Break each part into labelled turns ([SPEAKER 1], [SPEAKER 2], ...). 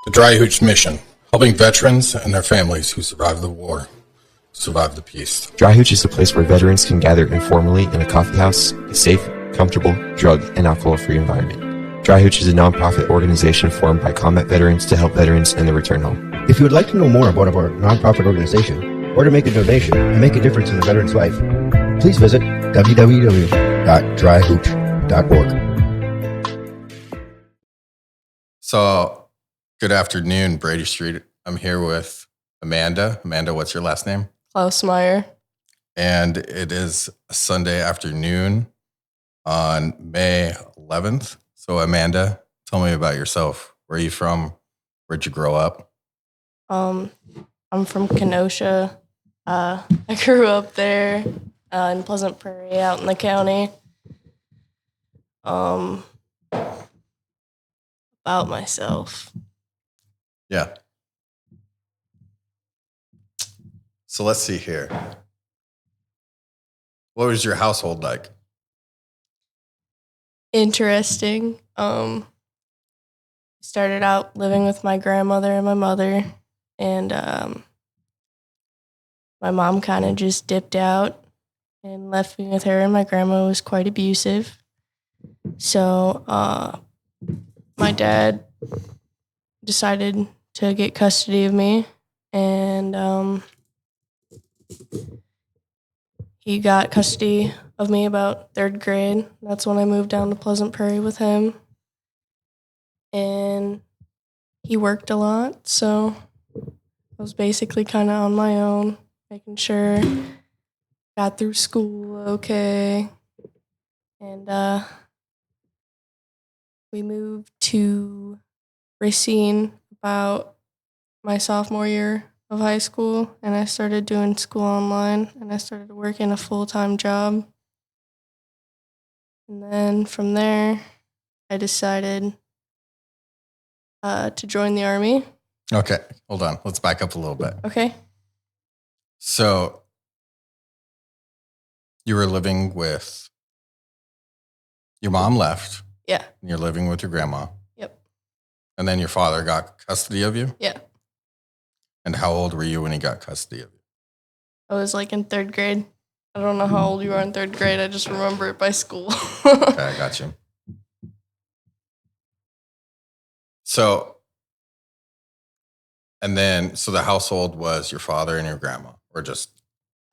[SPEAKER 1] The Dry Hooch mission, helping veterans and their families who survived the war, survive the peace.
[SPEAKER 2] Dry Hooch is a place where veterans can gather informally in a coffee house, a safe, comfortable, drug, and alcohol-free environment. Dry Hooch is a nonprofit organization formed by combat veterans to help veterans in their return home.
[SPEAKER 3] If you would like to know more about our nonprofit organization or to make a donation and make a difference in a veteran's life, please visit www.dryhooch.org.
[SPEAKER 1] So, good afternoon, Brady Street. I'm here with Amanda. Amanda, what's your last name?
[SPEAKER 4] Klausmeyer.
[SPEAKER 1] And it is a Sunday afternoon on May 11th. So, Amanda, tell me about yourself. Where are you from? Where'd you grow up?
[SPEAKER 4] I'm from Kenosha. I grew up there in Pleasant Prairie out in the county. About myself.
[SPEAKER 1] Yeah. So let's see here. What was your household like?
[SPEAKER 4] Interesting. Started out living with my grandmother and my mother, and my mom kind of just dipped out and left me with her, and my grandma was quite abusive. So my dad decided to get custody of me, and he got custody of me about third grade. That's when I moved down to Pleasant Prairie with him. And he worked a lot, so I was basically kind of on my own, making sure got through school okay. And we moved to Racine about my sophomore year of high school, and I started doing school online, and I started working a full-time job. And then from there, I decided to join the Army.
[SPEAKER 1] Okay, hold on. Let's back up a little bit.
[SPEAKER 4] Okay.
[SPEAKER 1] So you were living with your mom left.
[SPEAKER 4] Yeah.
[SPEAKER 1] And you're living with your grandma.
[SPEAKER 4] Yep.
[SPEAKER 1] And then your father got custody of you?
[SPEAKER 4] Yeah.
[SPEAKER 1] And how old were you when he got custody of you?
[SPEAKER 4] I was like in third grade. I don't know how old you are in third grade. I just remember it by school.
[SPEAKER 1] Okay, I got you. So the household was your father and your grandma, or just?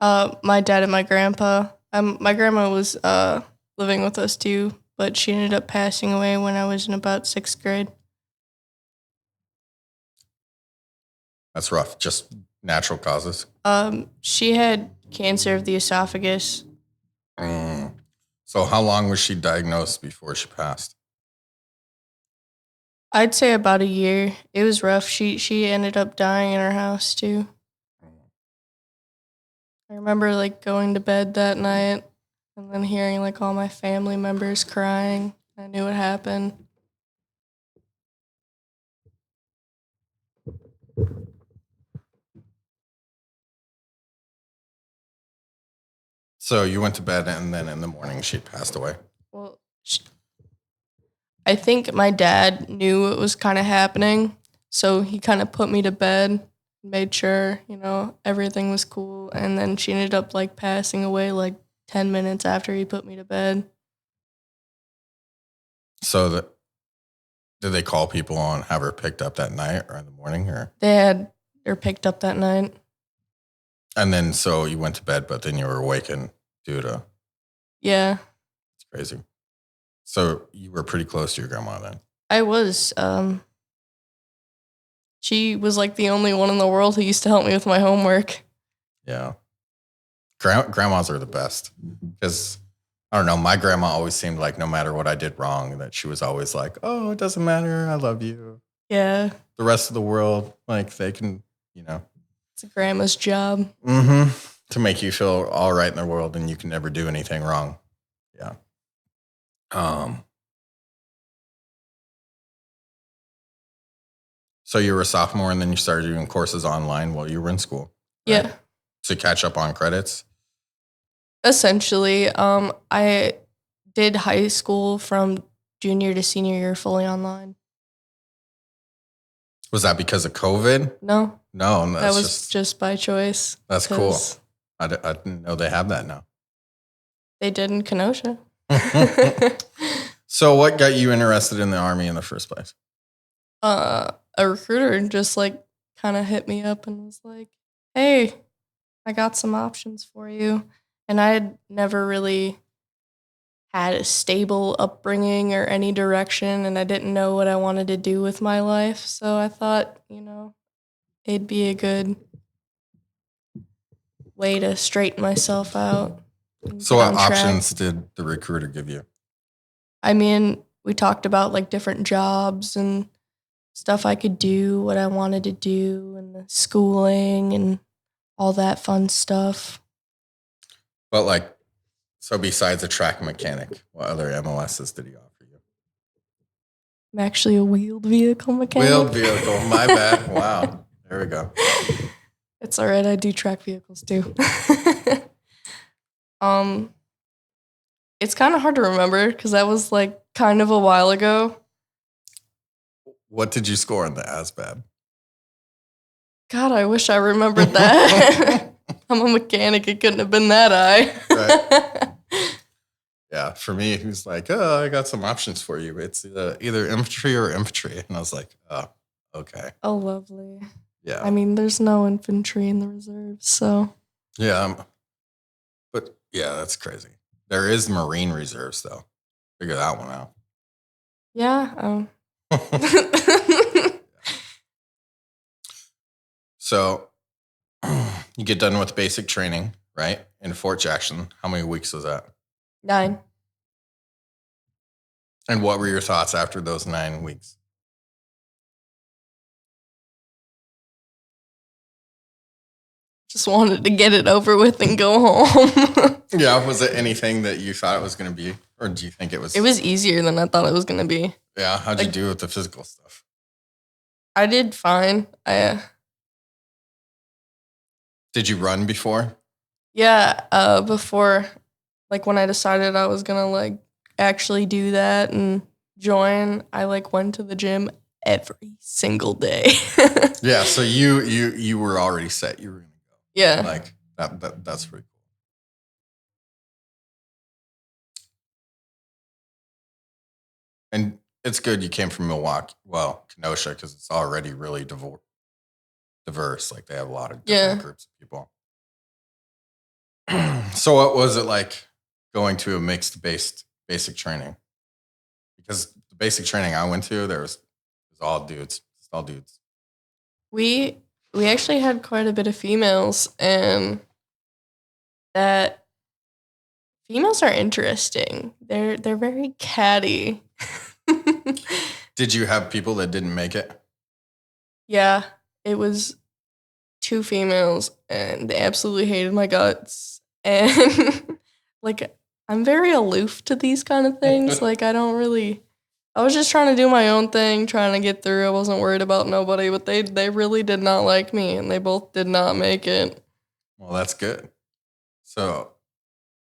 [SPEAKER 4] My dad and my grandpa. My grandma was living with us too, but she ended up passing away when I was in about sixth grade.
[SPEAKER 1] That's rough. Just natural causes.
[SPEAKER 4] She had cancer of the esophagus.
[SPEAKER 1] So how long was she diagnosed before she passed?
[SPEAKER 4] I'd say about a year. It was rough. She ended up dying in her house too. I remember like going to bed that night and then hearing like all my family members crying. I knew what happened.
[SPEAKER 1] So you went to bed and then in the morning she passed away.
[SPEAKER 4] Well, I think my dad knew it was kind of happening, so he kind of put me to bed, made sure, everything was cool, and then she ended up like passing away like 10 minutes after he put me to bed.
[SPEAKER 1] So did they call people and have her picked up that night or in the morning, or?
[SPEAKER 4] They had her picked up that night.
[SPEAKER 1] And then so you went to bed, but then you were awakened due to?
[SPEAKER 4] Yeah.
[SPEAKER 1] It's crazy. So you were pretty close to your grandma then?
[SPEAKER 4] I was. She was like the only one in the world who used to help me with my homework.
[SPEAKER 1] Yeah. Grandmas are the best because, I don't know, my grandma always seemed like no matter what I did wrong, that she was always like, oh, it doesn't matter. I love you.
[SPEAKER 4] Yeah.
[SPEAKER 1] The rest of the world, like they can,
[SPEAKER 4] It's a grandma's job.
[SPEAKER 1] To make you feel all right in the world and you can never do anything wrong. Yeah. So you were a sophomore and then you started doing courses online while you were in school. Right?
[SPEAKER 4] Yeah.
[SPEAKER 1] To catch up on credits?
[SPEAKER 4] Essentially, I did high school from junior to senior year fully online.
[SPEAKER 1] Was that because of COVID?
[SPEAKER 4] No,
[SPEAKER 1] No,
[SPEAKER 4] that
[SPEAKER 1] that's
[SPEAKER 4] was just by choice.
[SPEAKER 1] that's cool.
[SPEAKER 4] 'cause
[SPEAKER 1] I didn't know they have that now.
[SPEAKER 4] They did in Kenosha.
[SPEAKER 1] So what got you interested in the Army in the first place?
[SPEAKER 4] A recruiter just like kind of hit me up and was like, "Hey, I got some options for you." And I had never really had a stable upbringing or any direction, and I didn't know what I wanted to do with my life. So I thought, it'd be a good way to straighten myself out. And
[SPEAKER 1] So
[SPEAKER 4] get
[SPEAKER 1] what
[SPEAKER 4] on track.
[SPEAKER 1] options did the recruiter give you?
[SPEAKER 4] I mean, we talked about like different jobs and stuff I could do, what I wanted to do, and the schooling and all that fun stuff.
[SPEAKER 1] But like, so besides a track mechanic, what other MOSs did he offer you?
[SPEAKER 4] I'm actually a wheeled vehicle mechanic.
[SPEAKER 1] Wheeled vehicle, my bad. Wow. There we go.
[SPEAKER 4] It's all right. I do track vehicles too. It's kind of hard to remember because that was like kind of a while ago.
[SPEAKER 1] What did you score on the ASVAB?
[SPEAKER 4] God, I wish I remembered that. I'm a mechanic. It couldn't have been that high.
[SPEAKER 1] Right. Yeah, for me, he was like, "Oh, I got some options for you. It's either infantry or infantry." And I was like, "Oh, okay."
[SPEAKER 4] Oh, lovely.
[SPEAKER 1] Yeah.
[SPEAKER 4] I mean, there's no infantry in the reserves, so.
[SPEAKER 1] Yeah. But yeah, that's crazy. There is Marine Reserves, though. Figure that one out.
[SPEAKER 4] Yeah.
[SPEAKER 1] So you get done with basic training, right? In Fort Jackson. How many weeks was that?
[SPEAKER 4] 9.
[SPEAKER 1] And what were your thoughts after those 9 weeks?
[SPEAKER 4] Just wanted to get it over with and go home.
[SPEAKER 1] Yeah. Was it anything that you thought it was going to be? Or do you think it was?
[SPEAKER 4] It was easier than I thought it was going to be.
[SPEAKER 1] Yeah. How'd you do with the physical stuff?
[SPEAKER 4] I did fine.
[SPEAKER 1] Did you run before?
[SPEAKER 4] Yeah, before, like when I decided I was going to like actually do that and join, I like went to the gym every single day.
[SPEAKER 1] Yeah. So you were already set. You were going to go.
[SPEAKER 4] Yeah.
[SPEAKER 1] Like that's pretty cool. And it's good you came from Milwaukee, Kenosha, because it's already really diverse. Like they have a lot of different groups of people. So what was it like going to a mixed basic training? Because the basic training I went to, it was all dudes. It's all dudes.
[SPEAKER 4] We actually had quite a bit of females, and that females are interesting. They're very catty.
[SPEAKER 1] Did you have people that didn't make it?
[SPEAKER 4] Yeah, it was 2 females, and they absolutely hated my guts. And like, I'm very aloof to these kind of things. Like, I was just trying to do my own thing, trying to get through. I wasn't worried about nobody, but they really did not like me, and they both did not make it.
[SPEAKER 1] Well, that's good. So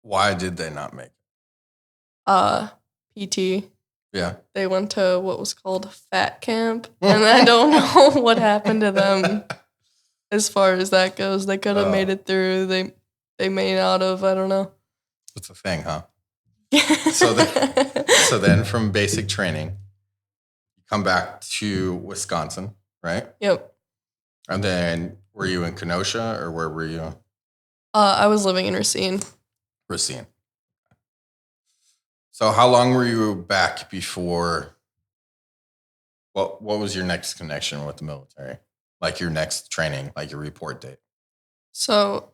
[SPEAKER 1] why did they not make it?
[SPEAKER 4] PT.
[SPEAKER 1] Yeah.
[SPEAKER 4] They went to what was called fat camp, and I don't know what happened to them as far as that goes. They could have made it through. They may not have. I don't know.
[SPEAKER 1] It's a thing, huh? So then from basic training, you come back to Wisconsin, right?
[SPEAKER 4] Yep.
[SPEAKER 1] And then were you in Kenosha or where were you?
[SPEAKER 4] I was living in Racine.
[SPEAKER 1] Racine. So how long were you back before? What was your next connection with the military? Like your next training, like your report date?
[SPEAKER 4] So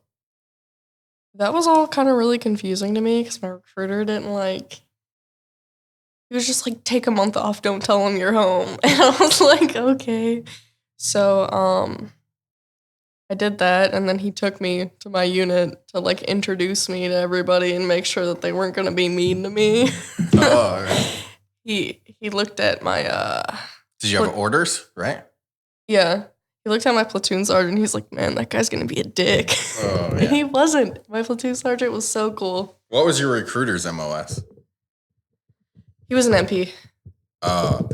[SPEAKER 4] that was all kind of really confusing to me because my recruiter didn't like. He was just like, take a month off, don't tell him you're home. And I was like, okay. So I did that, and then he took me to my unit to like introduce me to everybody and make sure that they weren't gonna be mean to me.
[SPEAKER 1] Oh, right.
[SPEAKER 4] He looked at my
[SPEAKER 1] Did you have orders, right?
[SPEAKER 4] Yeah. He looked at my platoon sergeant, he's like, man, that guy's gonna be a dick.
[SPEAKER 1] Oh, yeah.
[SPEAKER 4] And he wasn't. My platoon sergeant was so cool.
[SPEAKER 1] What was your recruiter's MOS?
[SPEAKER 4] He was an MP.
[SPEAKER 1] Oh,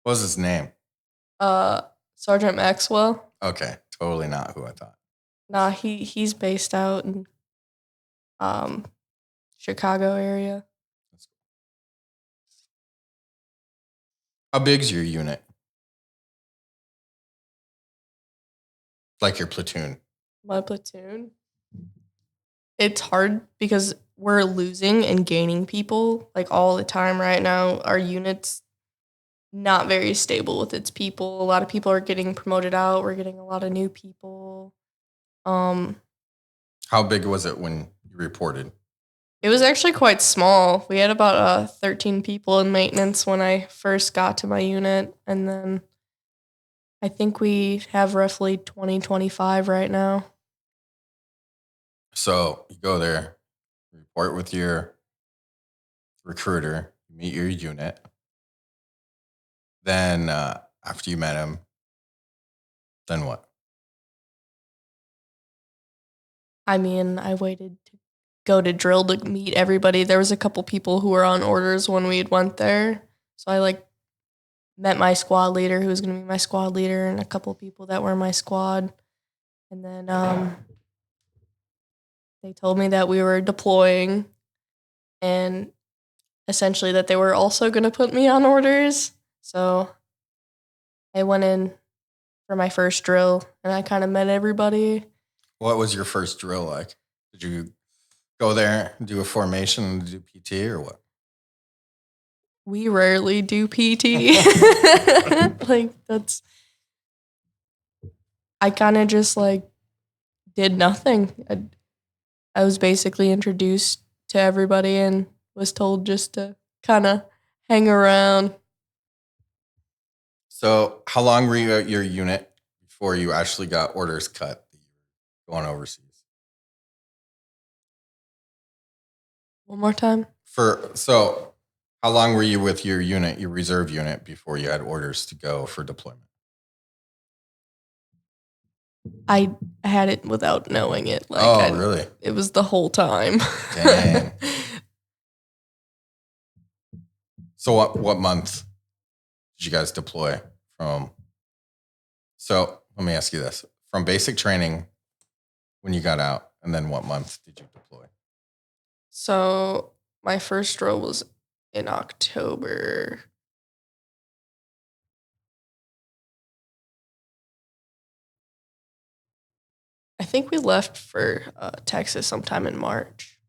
[SPEAKER 1] What was his name?
[SPEAKER 4] Sergeant Maxwell.
[SPEAKER 1] Okay, totally not who I thought.
[SPEAKER 4] Nah, he's based out in Chicago area.
[SPEAKER 1] How big's your unit? Like your platoon?
[SPEAKER 4] My platoon. It's hard because we're losing and gaining people like all the time right now. Our unit's not very stable with its people. A lot of people are getting promoted out. We're getting a lot of new people.
[SPEAKER 1] How big was it when you reported?
[SPEAKER 4] It was actually quite small. We had about 13 people in maintenance when I first got to my unit, and then I think we have roughly 20, 25 right now.
[SPEAKER 1] So you go there, report with your recruiter, meet your unit. Then after you met him, then what?
[SPEAKER 4] I mean, I waited to go to drill to meet everybody. There was a couple people who were on orders when we went there. So I met my squad leader who was going to be my squad leader and a couple people that were in my squad. And then they told me that we were deploying and essentially that they were also going to put me on orders. So I went in for my first drill and I kind of met everybody.
[SPEAKER 1] What was your first drill like? Did you go there, do a formation, and do PT or what?
[SPEAKER 4] We rarely do PT. I kind of just did nothing. I was basically introduced to everybody and was told just to kind of hang around.
[SPEAKER 1] So how long were you at your unit before you actually got orders cut that you were going overseas?
[SPEAKER 4] One more time?
[SPEAKER 1] So how long were you with your unit, your reserve unit, before you had orders to go for deployment?
[SPEAKER 4] I had it without knowing it.
[SPEAKER 1] Really?
[SPEAKER 4] It was the whole time.
[SPEAKER 1] Dang. So what month did you guys deploy from? So let me ask you this. From basic training when you got out, and then what month did you deploy?
[SPEAKER 4] So my first drill was in October. I think we left for Texas sometime in March.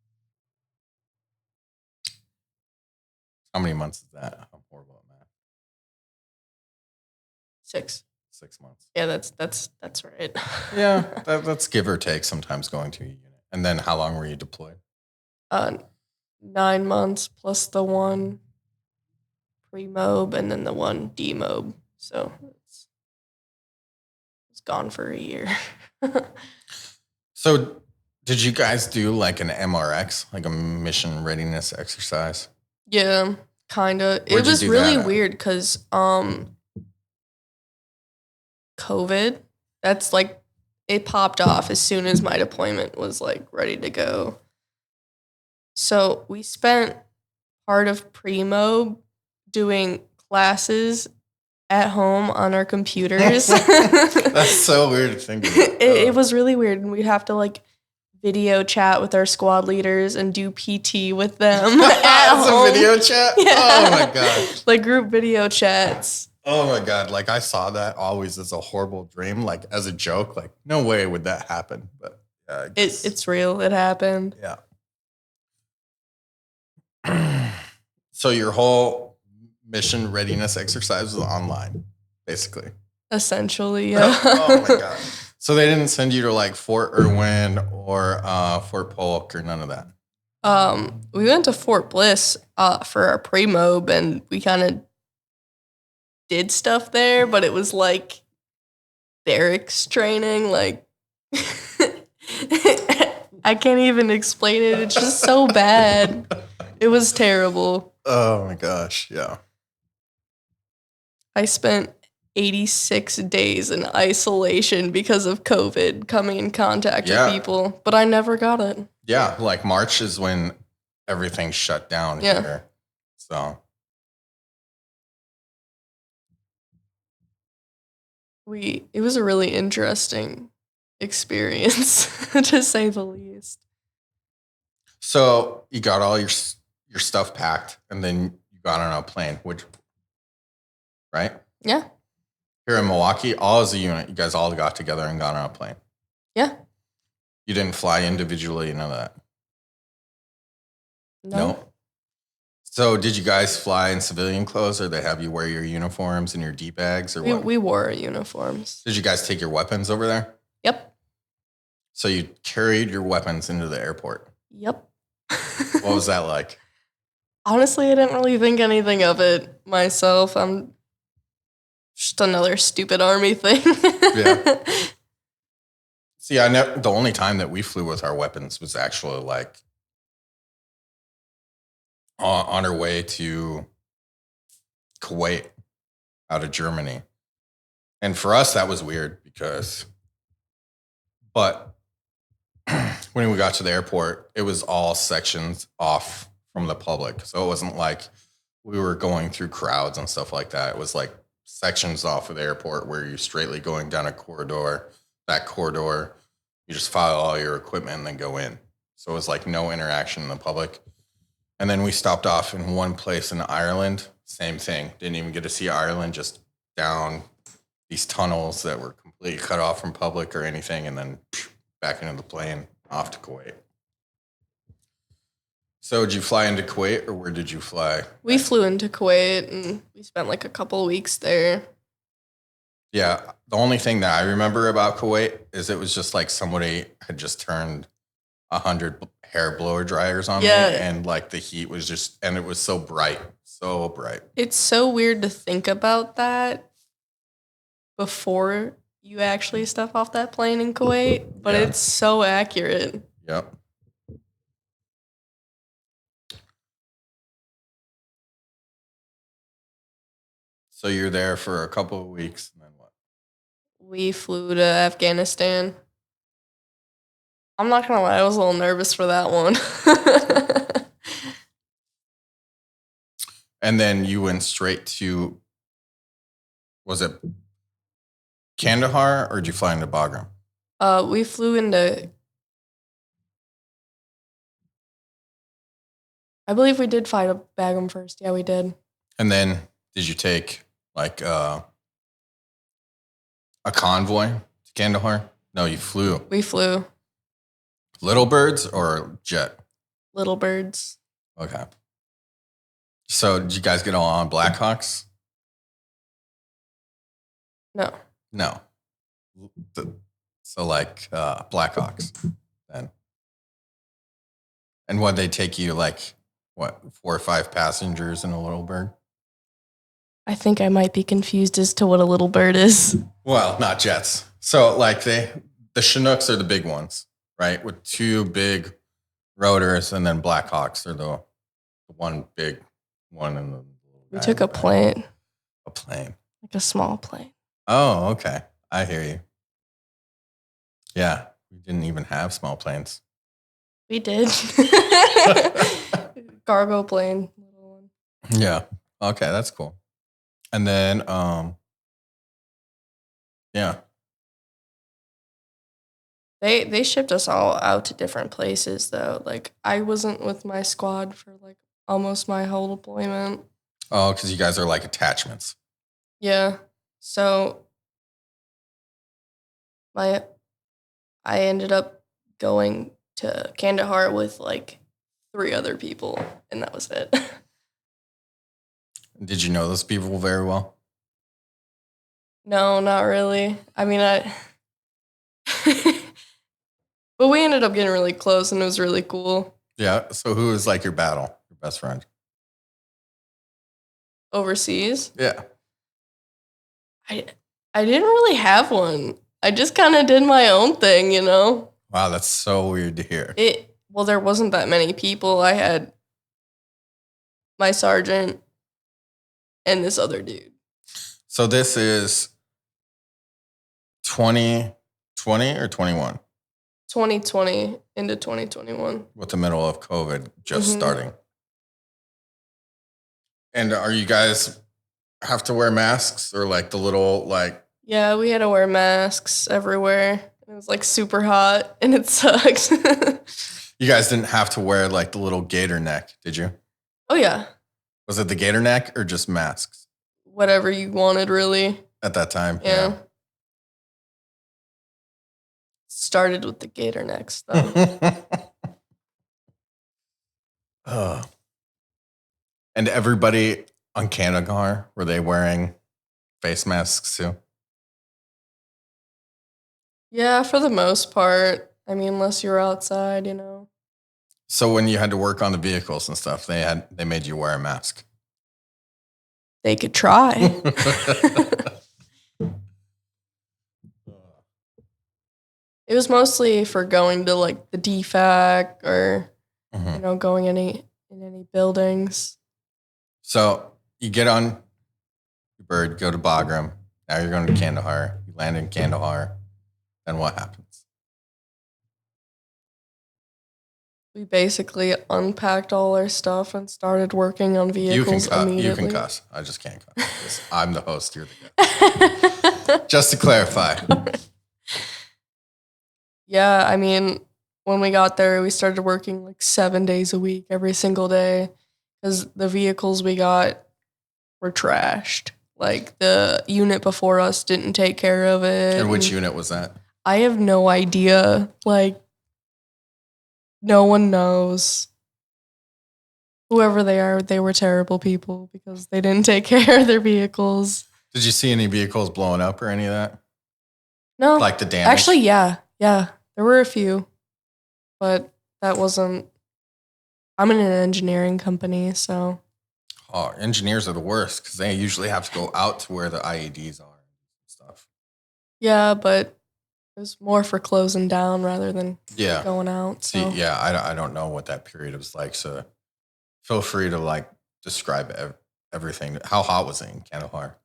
[SPEAKER 1] How many months is that? I'm horrible at math.
[SPEAKER 4] 6.
[SPEAKER 1] 6 months.
[SPEAKER 4] Yeah, that's right.
[SPEAKER 1] Yeah, that's give or take sometimes going to a unit. And then how long were you deployed?
[SPEAKER 4] 9 months plus the one pre-mob and then the one demob. So it's gone for a year.
[SPEAKER 1] So did you guys do like an MRX, like a mission readiness exercise?
[SPEAKER 4] Yeah, kind of. It
[SPEAKER 1] Where'd you
[SPEAKER 4] was
[SPEAKER 1] do
[SPEAKER 4] really
[SPEAKER 1] that at?
[SPEAKER 4] weird because COVID, that's it popped off as soon as my deployment was ready to go. So we spent part of pre-mob doing classes at home on our computers.
[SPEAKER 1] That's so weird to think of.
[SPEAKER 4] It was really weird, and we'd have to video chat with our squad leaders and do PT with them at home.
[SPEAKER 1] A video chat?
[SPEAKER 4] Yeah.
[SPEAKER 1] Oh my god.
[SPEAKER 4] Group video chats.
[SPEAKER 1] Oh my god. I saw that always as a horrible dream, as a joke. No way would that happen. But yeah,
[SPEAKER 4] It's real. It happened.
[SPEAKER 1] Yeah. So your whole mission readiness exercise was online, basically.
[SPEAKER 4] Essentially, yeah.
[SPEAKER 1] Oh my god. So they didn't send you to Fort Irwin or Fort Polk or none of that?
[SPEAKER 4] We went to Fort Bliss for our pre-mob, and we kind of did stuff there, but it was barracks training. I can't even explain it. It's just so bad. It was terrible.
[SPEAKER 1] Oh my gosh, yeah.
[SPEAKER 4] I spent 86 days in isolation because of COVID, coming in contact with people, but I never got it.
[SPEAKER 1] Yeah, March is when everything shut down here. So
[SPEAKER 4] It was a really interesting experience, to say the least.
[SPEAKER 1] So you got all your stuff packed, and then you got on a plane, right?
[SPEAKER 4] Yeah.
[SPEAKER 1] Here in Milwaukee, all as a unit, you guys all got together and got on a plane.
[SPEAKER 4] Yeah.
[SPEAKER 1] You didn't fly individually, none of that. No. So did you guys fly in civilian clothes, or they have you wear your uniforms and your D-bags, or what?
[SPEAKER 4] We wore uniforms.
[SPEAKER 1] Did you guys take your weapons over there?
[SPEAKER 4] Yep.
[SPEAKER 1] So you carried your weapons into the airport.
[SPEAKER 4] Yep.
[SPEAKER 1] What was that like?
[SPEAKER 4] Honestly, I didn't really think anything of it myself. I'm just another stupid army thing.
[SPEAKER 1] Yeah. See, the only time that we flew with our weapons was actually like on our way to Kuwait out of Germany. And for us, that was weird but when we got to the airport, it was all sections off from the public. So it wasn't like we were going through crowds and stuff like that. It was like sections off of the airport where you're straightly going down a corridor. That corridor, you just file all your equipment and then go in. So it was like no interaction in the public. And then we stopped off in one place in Ireland. Same thing. Didn't even get to see Ireland, just down these tunnels that were completely cut off from public or anything. And then back into the plane, off to Kuwait. So did you fly into Kuwait, or where did you fly?
[SPEAKER 4] We flew into Kuwait, and we spent like a couple of weeks there.
[SPEAKER 1] Yeah. The only thing that I remember about Kuwait is it was just like somebody had just turned 100 hair blower dryers on me, and like the heat was just, and it was so bright. So bright.
[SPEAKER 4] It's so weird to think about that before you actually step off that plane in Kuwait, but it's so accurate.
[SPEAKER 1] Yep. So you're there for a couple of weeks, and then what?
[SPEAKER 4] We flew to Afghanistan. I'm not gonna lie, I was a little nervous for that one.
[SPEAKER 1] And then you went straight to, was it Kandahar, or did you fly into Bagram?
[SPEAKER 4] We flew into, I believe we did fly to Bagram first. Yeah, we did.
[SPEAKER 1] And then did you take like a convoy to Kandahar? No, you flew.
[SPEAKER 4] We flew.
[SPEAKER 1] Little birds or jet?
[SPEAKER 4] Little birds.
[SPEAKER 1] Okay. So did you guys get all on Blackhawks?
[SPEAKER 4] No.
[SPEAKER 1] No. So like Blackhawks then. And what, they take you like, what, 4 or 5 passengers in a little bird?
[SPEAKER 4] I think I might be confused as to what a little bird is.
[SPEAKER 1] Well, not jets. So like the Chinooks are the big ones, right? With 2 big rotors, and then Blackhawks are the one big one. And
[SPEAKER 4] we took a plane.
[SPEAKER 1] A plane.
[SPEAKER 4] Like a small plane.
[SPEAKER 1] Oh, okay. I hear you. Yeah, we didn't even have small planes.
[SPEAKER 4] We did. Cargo plane.
[SPEAKER 1] Yeah. Okay, that's cool. And then, yeah.
[SPEAKER 4] They shipped us all out to different places, though. Like, I wasn't with my squad for, like, almost my whole deployment.
[SPEAKER 1] Oh, because you guys are, like, attachments.
[SPEAKER 4] Yeah. So, I ended up going to Kandahar with, like, 3 other people, and that was it.
[SPEAKER 1] Did you know those people very well?
[SPEAKER 4] No, not really. I mean, but we ended up getting really close, and it was really cool.
[SPEAKER 1] Yeah. So who is like your best friend?
[SPEAKER 4] Overseas?
[SPEAKER 1] Yeah.
[SPEAKER 4] I didn't really have one. I just kind of did my own thing, you know?
[SPEAKER 1] Wow, that's so weird to hear.
[SPEAKER 4] Well, there wasn't that many people. I had my sergeant and this other dude.
[SPEAKER 1] So this is 2020 or 21?
[SPEAKER 4] 2020 into 2021.
[SPEAKER 1] With the middle of COVID just starting. And are you guys have to wear masks, or like the little like
[SPEAKER 4] Yeah, we had to wear masks everywhere. It was like super hot and it sucked.
[SPEAKER 1] You guys didn't have to wear like the little gator neck, did you?
[SPEAKER 4] Oh, yeah.
[SPEAKER 1] Was it the gator neck or just masks
[SPEAKER 4] Whatever you wanted, really.
[SPEAKER 1] at that time?
[SPEAKER 4] Yeah. Started with the gator necks, though.
[SPEAKER 1] And everybody on Kandahar, were they wearing face masks too?
[SPEAKER 4] Yeah, for the most part. I mean, unless you're outside, you know.
[SPEAKER 1] So when you had to work on the vehicles and stuff, they made you wear a mask.
[SPEAKER 4] They could try. It was mostly for going to like the DFAC or you know, going in any buildings.
[SPEAKER 1] So you get on your bird, go to Bagram. Now you're going to Kandahar. You land in Kandahar. Then what happens?
[SPEAKER 4] We basically unpacked all our stuff and started working on vehicles immediately.
[SPEAKER 1] You can cuss. I just can't cuss. I'm the host. You're the guest. Just to clarify.
[SPEAKER 4] Yeah, I mean, when we got there, we started working like 7 days a week, every single day, because the vehicles we got were trashed. Like the unit before us didn't take care of it.
[SPEAKER 1] And which unit was that?
[SPEAKER 4] I have no idea. Like, no one knows. Whoever they are, they were terrible people because they didn't take care of their vehicles.
[SPEAKER 1] Did you see any vehicles blowing up or any of that?
[SPEAKER 4] No.
[SPEAKER 1] Like the damage?
[SPEAKER 4] Actually, yeah. Yeah. There were a few. But that wasn't... I'm in an engineering company, so...
[SPEAKER 1] Oh, engineers are the worst because they usually have to go out to where the IEDs are and stuff.
[SPEAKER 4] Yeah, but it was more for closing down rather than going out. So.
[SPEAKER 1] See, yeah, I don't know what that period was like, so feel free to like describe everything. How hot was it in Kandahar?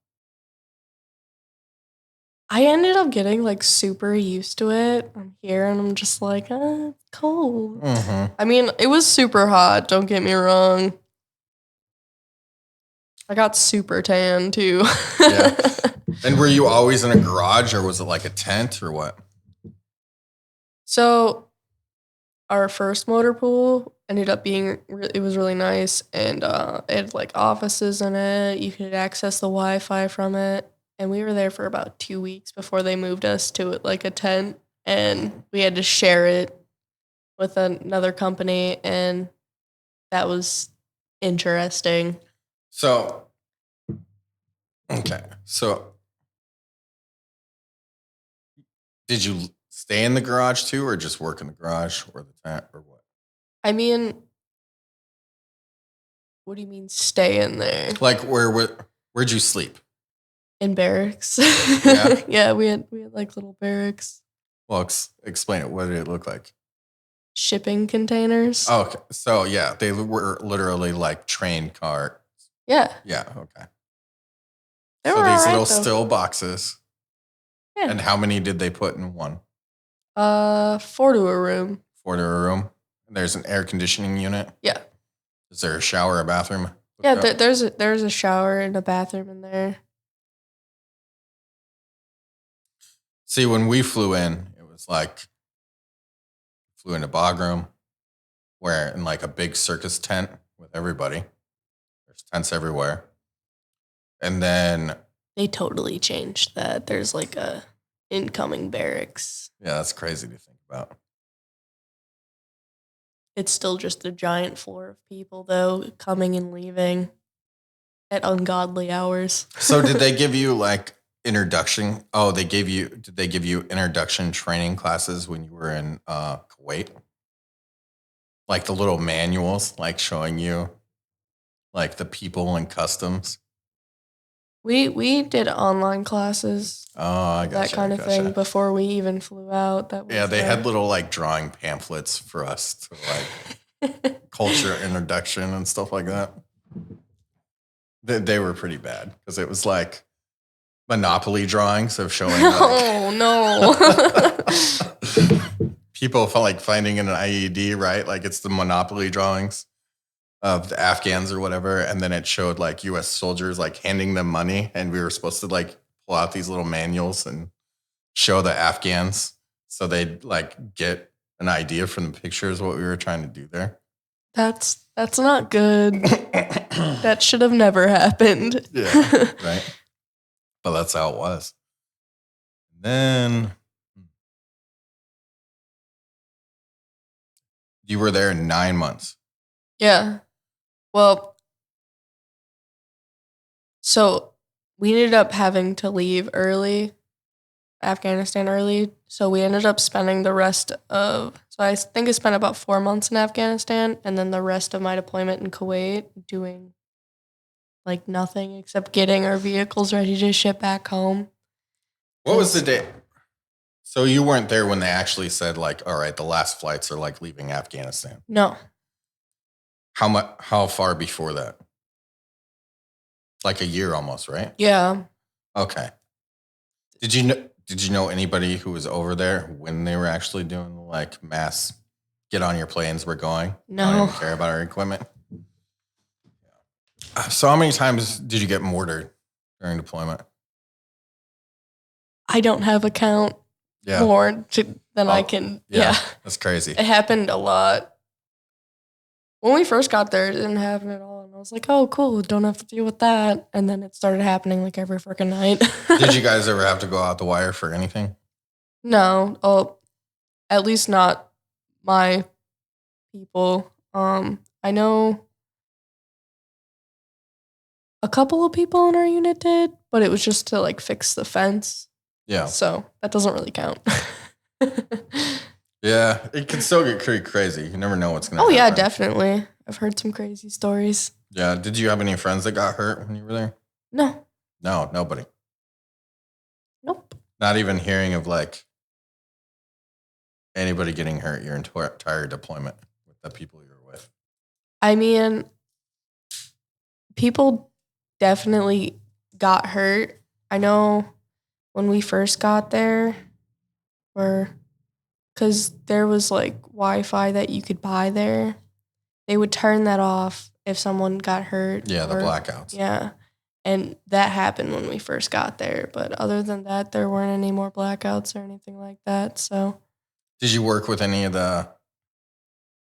[SPEAKER 4] I ended up getting like super used to it. I'm here and I'm just like, it's cold.
[SPEAKER 1] Mm-hmm.
[SPEAKER 4] I mean, it was super hot, don't get me wrong. I got super tan too.
[SPEAKER 1] Yeah. And were you always in a garage or was it like a tent or what?
[SPEAKER 4] So our first motor pool ended up being, it was really nice. And it had like offices in it. You could access the Wi-Fi from it. And we were there for about 2 weeks before they moved us to like a tent. And we had to share it with another company. And that was interesting.
[SPEAKER 1] So, okay. So, did you stay in the garage too, or just work in the garage or the tent or what?
[SPEAKER 4] I mean, what do you mean stay in there?
[SPEAKER 1] Like, where'd you sleep?
[SPEAKER 4] In barracks.
[SPEAKER 1] Yeah?
[SPEAKER 4] Yeah, we had like little barracks.
[SPEAKER 1] Well, explain it. What did it look like?
[SPEAKER 4] Shipping containers.
[SPEAKER 1] Oh, okay. So, yeah, they were literally like train cars.
[SPEAKER 4] Yeah.
[SPEAKER 1] Yeah, okay.
[SPEAKER 4] They
[SPEAKER 1] So
[SPEAKER 4] were
[SPEAKER 1] these
[SPEAKER 4] all right,
[SPEAKER 1] little
[SPEAKER 4] though.
[SPEAKER 1] still boxes.
[SPEAKER 4] Yeah.
[SPEAKER 1] And how many did they put in one?
[SPEAKER 4] 4 to a room.
[SPEAKER 1] 4 to a room. And there's an air conditioning unit.
[SPEAKER 4] Yeah.
[SPEAKER 1] Is there a shower, a bathroom?
[SPEAKER 4] Yeah, there's a shower and a bathroom in there.
[SPEAKER 1] See, when we flew in, it was like flew into Bagram, where in like a big circus tent with everybody. There's tents everywhere. And then
[SPEAKER 4] They totally changed that. There's like a incoming barracks.
[SPEAKER 1] yeah, that's crazy to think about.
[SPEAKER 4] It's still just a giant floor of people though, coming and leaving at ungodly hours.
[SPEAKER 1] So did they give you like introduction? Oh, did they give you introduction training classes when you were in Kuwait? Like the little manuals, like showing you like the people and customs?
[SPEAKER 4] We did online classes,
[SPEAKER 1] Oh, I got
[SPEAKER 4] that kind of thing, before we even flew out. That was
[SPEAKER 1] Yeah, they had little like drawing pamphlets for us to like culture introduction and stuff like that. They were pretty bad because it was like Monopoly drawings of showing like,
[SPEAKER 4] Oh no.
[SPEAKER 1] people felt like finding an IED, right? Like it's the Monopoly drawings of the Afghans or whatever. And then it showed like US soldiers like handing them money and we were supposed to like pull out these little manuals and show the Afghans so they'd like get an idea from the pictures what we were trying to do there.
[SPEAKER 4] That's not good. That should have never happened.
[SPEAKER 1] Yeah, right. But that's how it was. Then you were there 9 months.
[SPEAKER 4] Yeah. Well, so we ended up having to leave Afghanistan early. So we ended up spending the rest of, so I think I spent about 4 months in Afghanistan, and then the rest of my deployment in Kuwait doing like nothing except getting our vehicles ready to ship back home.
[SPEAKER 1] What was the day? So you weren't there when they actually said like, all right, the last flights are like leaving Afghanistan.
[SPEAKER 4] No.
[SPEAKER 1] How far before that? Like a year almost, right?
[SPEAKER 4] Yeah.
[SPEAKER 1] Okay. Did you know anybody who was over there when they were actually doing like mass get on your planes, we're going?
[SPEAKER 4] No.
[SPEAKER 1] I don't even care about our equipment. So how many times did you get mortared during deployment?
[SPEAKER 4] I don't have a count more than I can. Yeah.
[SPEAKER 1] That's crazy.
[SPEAKER 4] It happened a lot. When we first got there, it didn't happen at all. And I was like, oh, cool. Don't have to deal with that. And then it started happening like every freaking night.
[SPEAKER 1] Did you guys ever have to go out the wire for anything?
[SPEAKER 4] No. Oh, at least not my people. I know a couple of people in our unit did, but it was just to like fix the fence.
[SPEAKER 1] Yeah.
[SPEAKER 4] So that doesn't really count.
[SPEAKER 1] Yeah, it can still get pretty crazy. You never know what's going to happen.
[SPEAKER 4] Oh, yeah, definitely. I've heard some crazy stories.
[SPEAKER 1] Yeah. Did you have any friends that got hurt when you were there?
[SPEAKER 4] No.
[SPEAKER 1] No, nobody.
[SPEAKER 4] Nope.
[SPEAKER 1] Not even hearing of like anybody getting hurt your entire deployment with the people you were with.
[SPEAKER 4] I mean, people definitely got hurt. I know when we first got there, because there was like Wi-Fi that you could buy there, they would turn that off if someone got hurt.
[SPEAKER 1] Yeah, the blackouts.
[SPEAKER 4] Yeah. And that happened when we first got there. But other than that, there weren't any more blackouts or anything like that. So,
[SPEAKER 1] did you work with any of the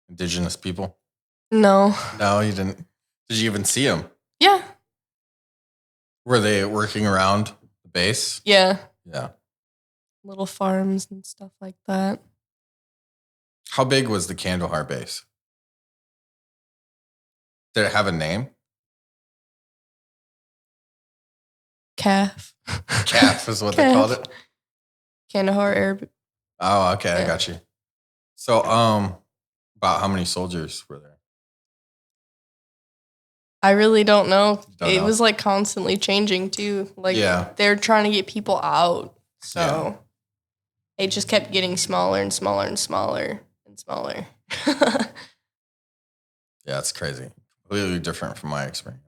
[SPEAKER 1] indigenous people?
[SPEAKER 4] no.
[SPEAKER 1] No, you didn't. Did you even see them?
[SPEAKER 4] Yeah.
[SPEAKER 1] Were they working around the base?
[SPEAKER 4] Yeah.
[SPEAKER 1] Yeah.
[SPEAKER 4] Little farms and stuff like that.
[SPEAKER 1] How big was the Kandahar base? Did it have a name?
[SPEAKER 4] Calf.
[SPEAKER 1] Calf is what they called it?
[SPEAKER 4] Kandahar Air.
[SPEAKER 1] Oh, okay.
[SPEAKER 4] Yeah.
[SPEAKER 1] I got you. So, about how many soldiers were there?
[SPEAKER 4] I really don't know.
[SPEAKER 1] Don't know.
[SPEAKER 4] Was like constantly changing too. Like they're trying to get people out. So it just kept getting smaller and smaller and smaller and smaller.
[SPEAKER 1] Yeah, it's crazy. Completely different from my experience.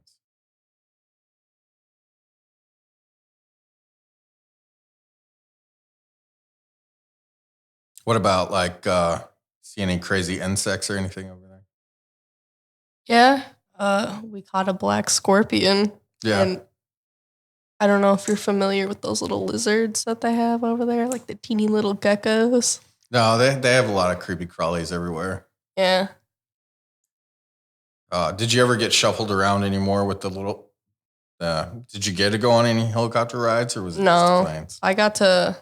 [SPEAKER 1] What about like see any crazy insects or anything over there?
[SPEAKER 4] Yeah. We caught a black scorpion.
[SPEAKER 1] Yeah.
[SPEAKER 4] And I don't know if you're familiar with those little lizards that they have over there, like the teeny little geckos.
[SPEAKER 1] No, they have a lot of creepy crawlies everywhere.
[SPEAKER 4] Yeah.
[SPEAKER 1] Did you ever get shuffled around anymore with the little? Did you get to go on any helicopter rides, or was it just planes?
[SPEAKER 4] I got to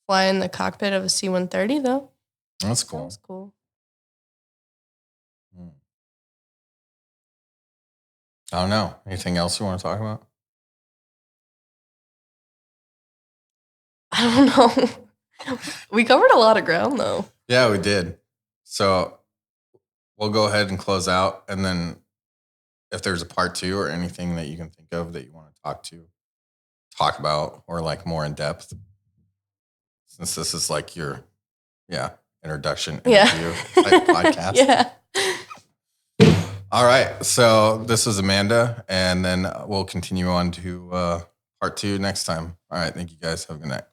[SPEAKER 4] fly in the cockpit of a C-130 though.
[SPEAKER 1] That's cool.
[SPEAKER 4] That was cool.
[SPEAKER 1] I don't know. Anything else you want to talk about?
[SPEAKER 4] I don't know. We covered a lot of ground though.
[SPEAKER 1] Yeah, we did. So we'll go ahead and close out. And then if there's a part 2 or anything that you can think of that you want to talk about, or like more in depth, since this is like your introduction interview type podcast.
[SPEAKER 4] Yeah.
[SPEAKER 1] All right. So this is Amanda, and then we'll continue on to part 2 next time. All right. Thank you guys. Have a good night.